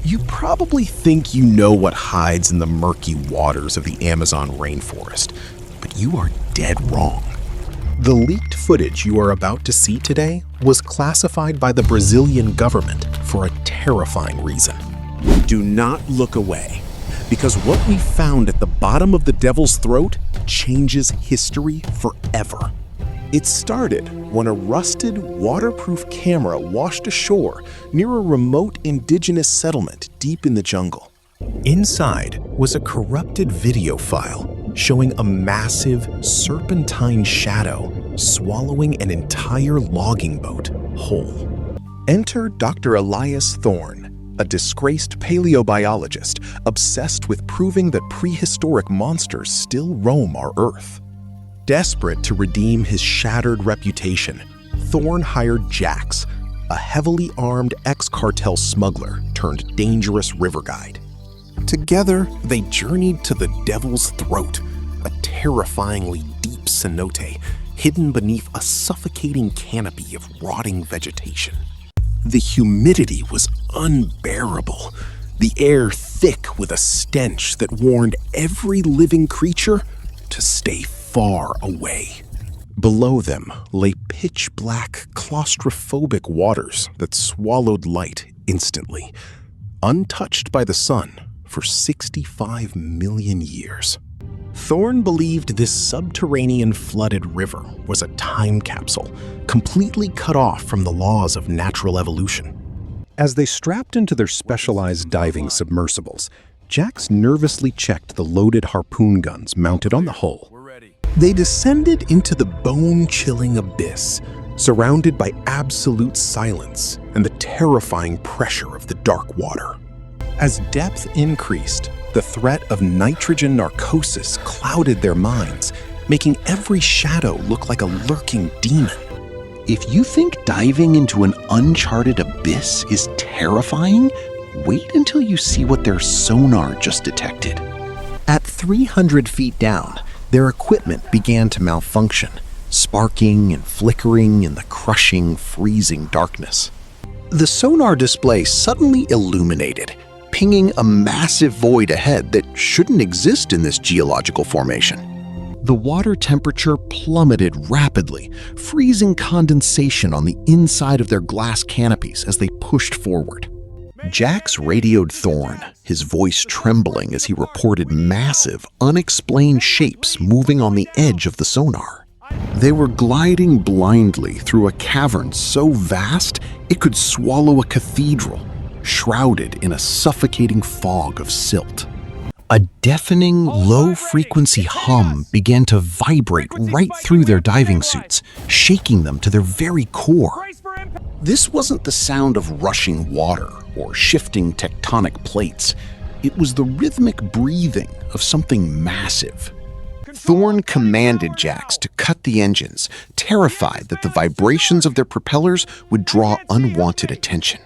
You probably think you know what hides in the murky waters of the Amazon rainforest, but you are dead wrong. The leaked footage you are about to see today was classified by the Brazilian government for a terrifying reason. Do not look away, because what we found at the bottom of the Devil's Throat changes history forever. It started when a rusted, waterproof camera washed ashore near a remote indigenous settlement deep in the jungle. Inside was a corrupted video file showing a massive, serpentine shadow swallowing an entire logging boat whole. Enter Dr. Elias Thorne, a disgraced paleobiologist obsessed with proving that prehistoric monsters still roam our Earth. Desperate to redeem his shattered reputation, Thorne hired Jax, a heavily armed ex-cartel smuggler turned dangerous river guide. Together, they journeyed to the Devil's Throat, a terrifyingly deep cenote hidden beneath a suffocating canopy of rotting vegetation. The humidity was unbearable, the air thick with a stench that warned every living creature to stay far away. Below them lay pitch-black, claustrophobic waters that swallowed light instantly, untouched by the sun for 65 million years. Thorne believed this subterranean flooded river was a time capsule, completely cut off from the laws of natural evolution. As they strapped into their specialized diving submersibles, Jax nervously checked the loaded harpoon guns mounted on the hull. They descended into the bone-chilling abyss, surrounded by absolute silence and the terrifying pressure of the dark water. As depth increased, the threat of nitrogen narcosis clouded their minds, making every shadow look like a lurking demon. If you think diving into an uncharted abyss is terrifying, wait until you see what their sonar just detected. At 300 feet down, their equipment began to malfunction, sparking and flickering in the crushing, freezing darkness. The sonar display suddenly illuminated, pinging a massive void ahead that shouldn't exist in this geological formation. The water temperature plummeted rapidly, freezing condensation on the inside of their glass canopies as they pushed forward. Jax radioed Thorne, his voice trembling as he reported massive, unexplained shapes moving on the edge of the sonar. They were gliding blindly through a cavern so vast it could swallow a cathedral, shrouded in a suffocating fog of silt. A deafening, low-frequency hum began to vibrate right through their diving suits, shaking them to their very core. This wasn't the sound of rushing water or shifting tectonic plates. It was the rhythmic breathing of something massive. Thorne commanded Jax to cut the engines, terrified that the vibrations of their propellers would draw unwanted attention.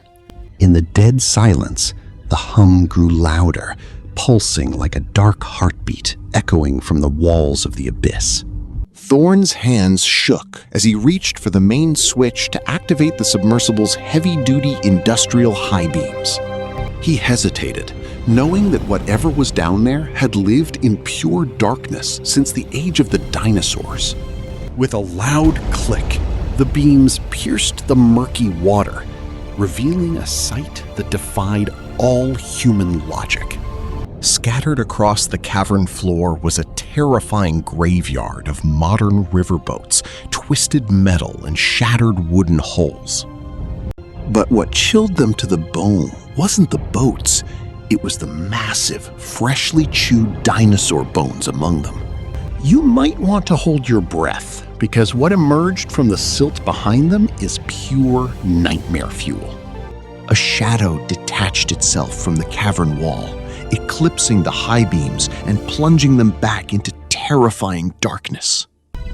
In the dead silence, the hum grew louder, pulsing like a dark heartbeat echoing from the walls of the abyss. Thorne's hands shook as he reached for the main switch to activate the submersible's heavy-duty industrial high beams. He hesitated, knowing that whatever was down there had lived in pure darkness since the age of the dinosaurs. With a loud click, the beams pierced the murky water, revealing a sight that defied all human logic. Scattered across the cavern floor was a terrifying graveyard of modern riverboats, twisted metal, and shattered wooden hulls. But what chilled them to the bone wasn't the boats, it was the massive, freshly chewed dinosaur bones among them. You might want to hold your breath, because what emerged from the silt behind them is pure nightmare fuel. A shadow detached itself from the cavern wall, eclipsing the high beams and plunging them back into terrifying darkness.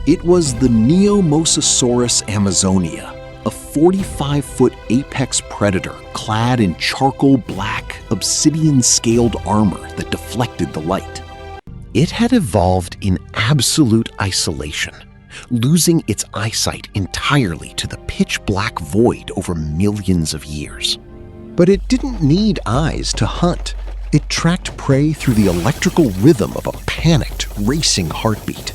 It was the Mosasaurus amazonia, a 45-foot apex predator clad in charcoal black, obsidian-scaled armor that deflected the light. It had evolved in absolute isolation, losing its eyesight entirely to the pitch-black void over millions of years. But it didn't need eyes to hunt. It tracked prey through the electrical rhythm of a panicked, racing heartbeat.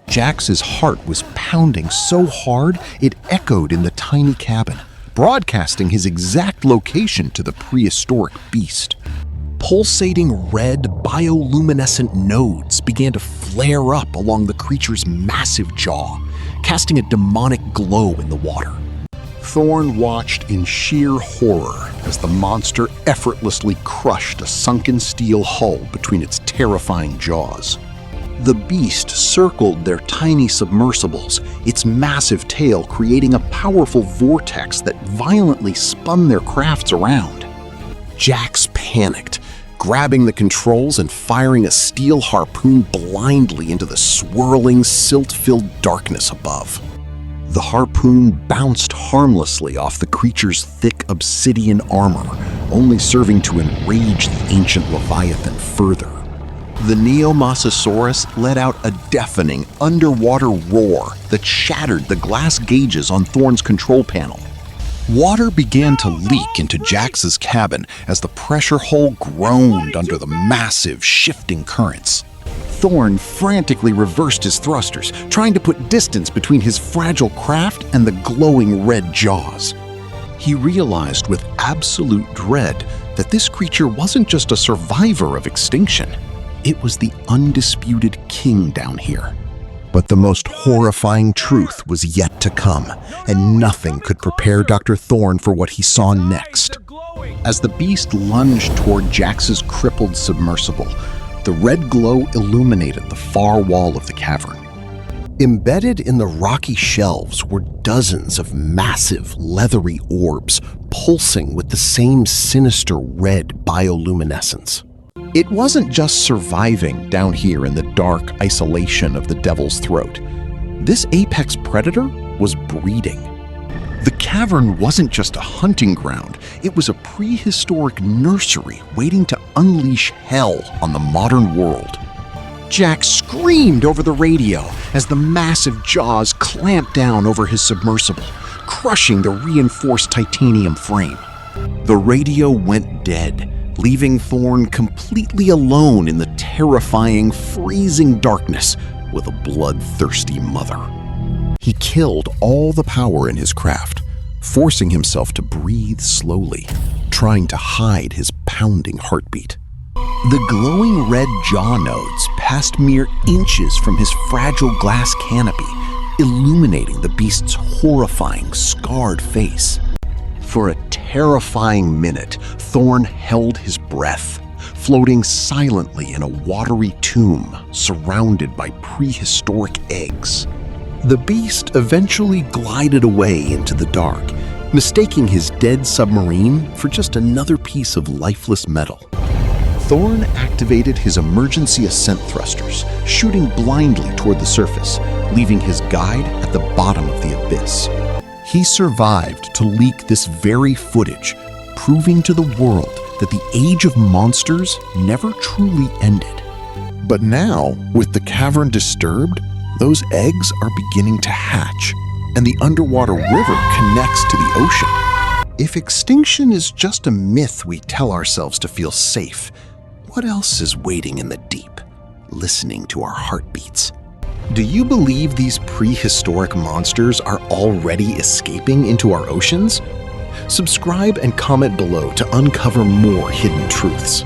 Jax's heart was pounding so hard it echoed in the tiny cabin, broadcasting his exact location to the prehistoric beast. Pulsating red, bioluminescent nodes began to flare up along the creature's massive jaw, casting a demonic glow in the water. Thorne watched in sheer horror as the monster effortlessly crushed a sunken steel hull between its terrifying jaws. The beast circled their tiny submersibles, its massive tail creating a powerful vortex that violently spun their crafts around. Jax panicked, grabbing the controls and firing a steel harpoon blindly into the swirling, silt-filled darkness above. The harpoon bounced harmlessly off the creature's thick obsidian armor, only serving to enrage the ancient leviathan further. The Mosasaurus let out a deafening underwater roar that shattered the glass gauges on Thorne's control panel. Water began to leak into Jax's cabin as the pressure hull groaned under the massive, shifting currents. Thorne frantically reversed his thrusters, trying to put distance between his fragile craft and the glowing red jaws. He realized with absolute dread that this creature wasn't just a survivor of extinction. It was the undisputed king down here. But the most horrifying truth was yet to come, and nothing could prepare Dr. Thorne for what he saw next. As the beast lunged toward Jax's crippled submersible, the red glow illuminated the far wall of the cavern. Embedded in the rocky shelves were dozens of massive, leathery orbs pulsing with the same sinister red bioluminescence. It wasn't just surviving down here in the dark isolation of the Devil's Throat. This apex predator was breeding. The cavern wasn't just a hunting ground, it was a prehistoric nursery waiting to unleash hell on the modern world. Jax screamed over the radio as the massive jaws clamped down over his submersible, crushing the reinforced titanium frame. The radio went dead, leaving Thorne completely alone in the terrifying, freezing darkness with a bloodthirsty mother. He killed all the power in his craft, forcing himself to breathe slowly, trying to hide his pounding heartbeat. The glowing red jaw nodes passed mere inches from his fragile glass canopy, illuminating the beast's horrifying, scarred face. For a terrifying minute, Thorne held his breath, floating silently in a watery tomb surrounded by prehistoric eggs. The beast eventually glided away into the dark, mistaking his dead submarine for just another piece of lifeless metal. Thorne activated his emergency ascent thrusters, shooting blindly toward the surface, leaving his guide at the bottom of the abyss. He survived to leak this very footage, proving to the world that the age of monsters never truly ended. But now, with the cavern disturbed, those eggs are beginning to hatch, and the underwater river connects to the ocean. If extinction is just a myth we tell ourselves to feel safe, what else is waiting in the deep, listening to our heartbeats? Do you believe these prehistoric monsters are already escaping into our oceans? Subscribe and comment below to uncover more hidden truths.